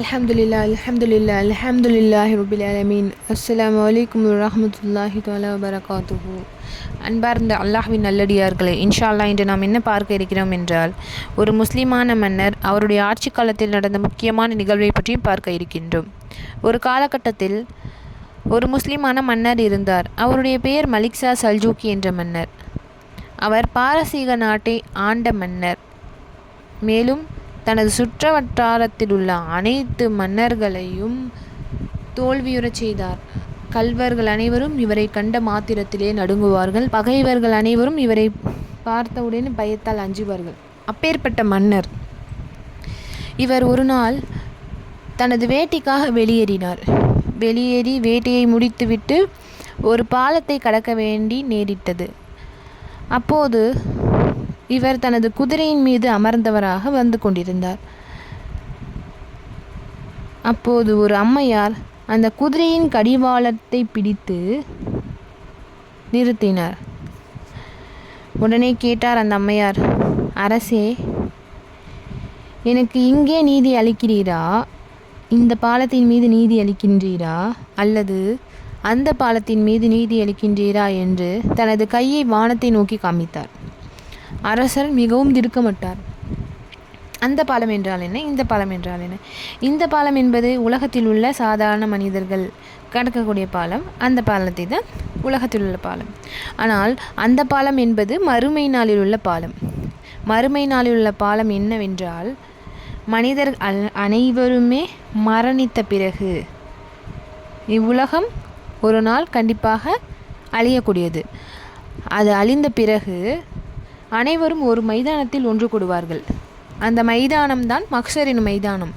அல்ஹம்துலில்லாஹி ரப்பில் ஆலமீன். அஸ்ஸலாமு அலைக்கும் வரஹ்மத்துல்லாஹி தஆலா வபரகாத்துஹு. அன்பார்ந்த அல்லாஹ்வின் நல்லடியார்களே, இன்ஷா அல்லாஹ் இன்று நாம் என்ன பார்க்க இருக்கிறோம் என்றால், ஒரு முஸ்லிமான மன்னர் அவருடைய ஆட்சி காலத்தில் நடந்த முக்கியமான நிகழ்வை பற்றியும் பார்க்க இருக்கின்றோம். ஒரு காலகட்டத்தில் ஒரு முஸ்லிமான மன்னர் இருந்தார். அவருடைய பெயர் மலிக்ஷா சல்ஜூக்கி என்ற மன்னர். அவர் பாரசீக நாட்டை ஆண்ட மன்னர். மேலும் தனது சுற்ற வட்டாரத்தில் உள்ள அனைத்து மன்னர்களையும் தோல்வியுறச் செய்தார். கள்வர்கள் அனைவரும் இவரை கண்ட மாத்திரத்திலே நடுங்குவார்கள். பகைவர்கள் அனைவரும் இவரை பார்த்தவுடனே பயத்தால் அஞ்சுவார்கள். அப்பேற்பட்ட மன்னர் இவர் ஒரு நாள் தனது வேட்டைக்காக வெளியேறினார். வெளியேறி வேட்டையை முடித்துவிட்டு ஒரு பாலத்தை கடக்க வேண்டி நேரிட்டது. அப்போது இவர் தனது குதிரையின் மீது அமர்ந்தவராக வந்து கொண்டிருந்தார். அப்போது ஒரு அம்மையார் அந்த குதிரையின் கடிவாளத்தை பிடித்து நிறுத்தினார். உடனே கேட்டார் அந்த அம்மையார், அரசே, எனக்கு இங்கே நீதி அளிக்கிறீரா, இந்த பாலத்தின் மீது நீதி அளிக்கின்றீரா, அல்லது அந்த பாலத்தின் மீது நீதி அளிக்கின்றீரா என்று தனது கையை வானத்தை நோக்கி காமித்தார். அரசர் மிகவும் திடுக்கமிட்டார். அந்த பாலம் என்றால் என்ன, இந்த பாலம் என்றால் என்ன? இந்த பாலம் என்பது உலகத்தில் உள்ள சாதாரண மனிதர்கள் கடக்கக்கூடிய பாலம். அந்த பாலத்தை தான் உலகத்தில் உள்ள பாலம். ஆனால் அந்த பாலம் என்பது மறுமை நாளில் உள்ள பாலம். மறுமை நாளில் உள்ள பாலம் என்னவென்றால், மனிதர் அனைவருமே மரணித்த பிறகு இவ்வுலகம் ஒரு நாள் கண்டிப்பாக அழியக்கூடியது. அது அழிந்த பிறகு அனைவரும் ஒரு மைதானத்தில் ஒன்று கூடுவார்கள். அந்த மைதானம்தான் மஹ்ஷர் எனும் மைதானம்.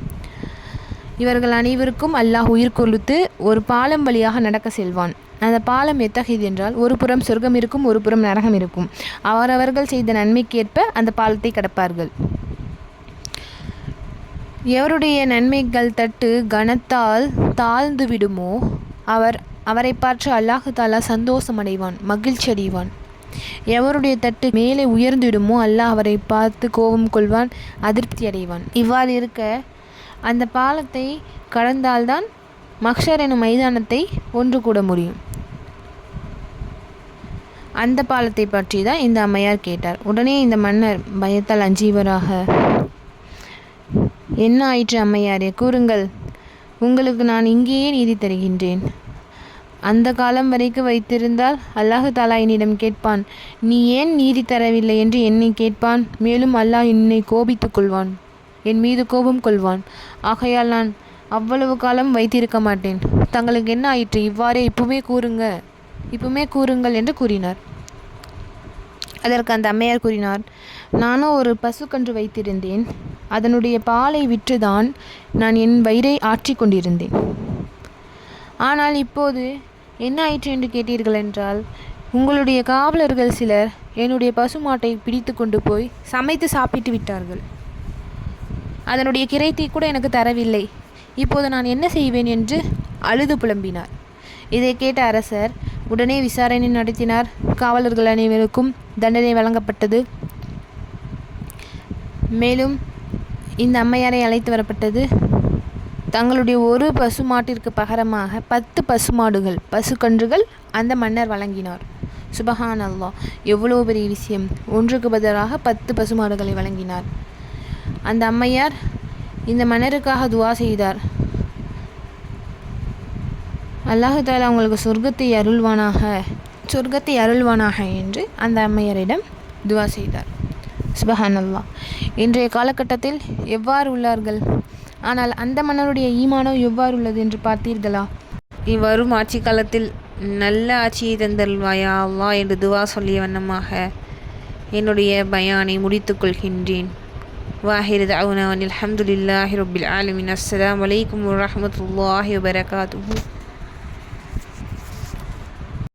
இவர்கள் அனைவருக்கும் அல்லாஹ் உயிர் கொடுத்து ஒரு பாலம் வழியாக நடக்க செல்வான். அந்த பாலம் எத்தகையது என்றால், ஒரு புறம் சொர்க்கம் இருக்கும், ஒரு புறம் நரகம் இருக்கும். அவரவர்கள் செய்த நன்மைக்கேற்ப அந்த பாலத்தை கடப்பார்கள். எவருடைய நன்மைகள் தட்டு கனத்தால் தாழ்ந்து விடுமோ அவரை பார்த்து அல்லாஹ் தாலா சந்தோஷமடைவான், மகிழ்ச்சி அடைவான். எவருடைய தட்டு மேலே உயர்ந்துவிடுமோ அல்லாஹ் அவரை பார்த்து கோபம் கொள்வான், அதிருப்தி அடைவான். இவ்வாறு இருக்க அந்த பாலத்தை கடந்தால்தான் மஹ்ஷர் எனும் மைதானத்தை ஒன்று கூட முடியும். அந்த பாலத்தை பற்றி தான் இந்த அம்மையார் கேட்டார். உடனே இந்த மன்னர் பயத்தால் அஞ்சியவராக, என்ன ஆயிற்று அம்மையாரே, கூறுங்கள், உங்களுக்கு நான் இங்கேயே நீதி தருகின்றேன். அந்த காலம் வரைக்கும் வைத்திருந்தால் அல்லாஹ் தாலா என்னிடம் கேட்பான், நீ ஏன் நீதி தரவில்லை என்று என்னை கேட்பான். மேலும் அல்லாஹ் என்னை கோபித்துக் கொள்வான், என் மீது கோபம் கொள்வான். ஆகையால் நான் அவ்வளவு காலம் வைத்திருக்க மாட்டேன். தங்களுக்கு என்ன ஆயிற்று, இவ்வாறே இப்பவுமே கூறுங்கள் என்று கூறினார். அதற்கு அந்த அம்மையார் கூறினார், நானும் ஒரு பசுக்கன்று வைத்திருந்தேன். அதனுடைய பாலை விற்றுதான் நான் என் வயிறை ஆற்றி கொண்டிருந்தேன். ஆனால் இப்போது என்ன ஆயிற்று என்று கேட்டீர்கள் என்றால், உங்களுடைய காவலர்கள் சிலர் என்னுடைய பசுமாட்டை பிடித்து கொண்டு போய் சமைத்து சாப்பிட்டு விட்டார்கள். அதனுடைய கிரைத்தை கூட எனக்கு தரவில்லை. இப்போது நான் என்ன செய்வேன் என்று அழுது புலம்பினார். இதை கேட்ட அரசர் உடனே விசாரணை நடத்தினார். காவலர்கள் அனைவருக்கும் தண்டனை வழங்கப்பட்டது. மேலும் இந்த அம்மையாரை அழைத்து வரப்பட்டது. தங்களுடைய ஒரு பசுமாட்டிற்கு பகரமாக 10 பசுமாடுகள், பசுக்கன்றுகள் அந்த மன்னர் வழங்கினார். சுபஹான் அல்லாஹ், எவ்வளோ பெரிய விஷயம்! ஒன்றுக்கு பதிலாக 10 பசுமாடுகளை வழங்கினார். அந்த அம்மையார் இந்த மன்னருக்காக துவா செய்தார். அல்லாஹ் தஆலா அவங்களுக்கு சொர்க்கத்தை அருள்வானாக என்று அந்த அம்மையாரிடம் துவா செய்தார். சுபஹான் அல்லாஹ். இன்றைய காலகட்டத்தில் எவ்வாறு உள்ளார்கள்? ஆனால் அந்த மன்னருடைய ஈமானோ எவ்வாறு உள்ளது என்று பார்த்தீர்களா? இவ்வரும் ஆட்சி காலத்தில் நல்ல ஆட்சியை தந்தருள்வாயா அல்லாஹ் என்று துவா சொல்லிய வண்ணமாக என்னுடைய பயானை முடித்துக் கொள்கின்றேன். வாஹிரு தஅவுனா அல்ஹம்துலில்லாஹி ரப்பில் ஆலமீன். அஸ்ஸலாமு அலைக்கும் வரஹ்மத்துல்லாஹி வபரகாத்துஹு.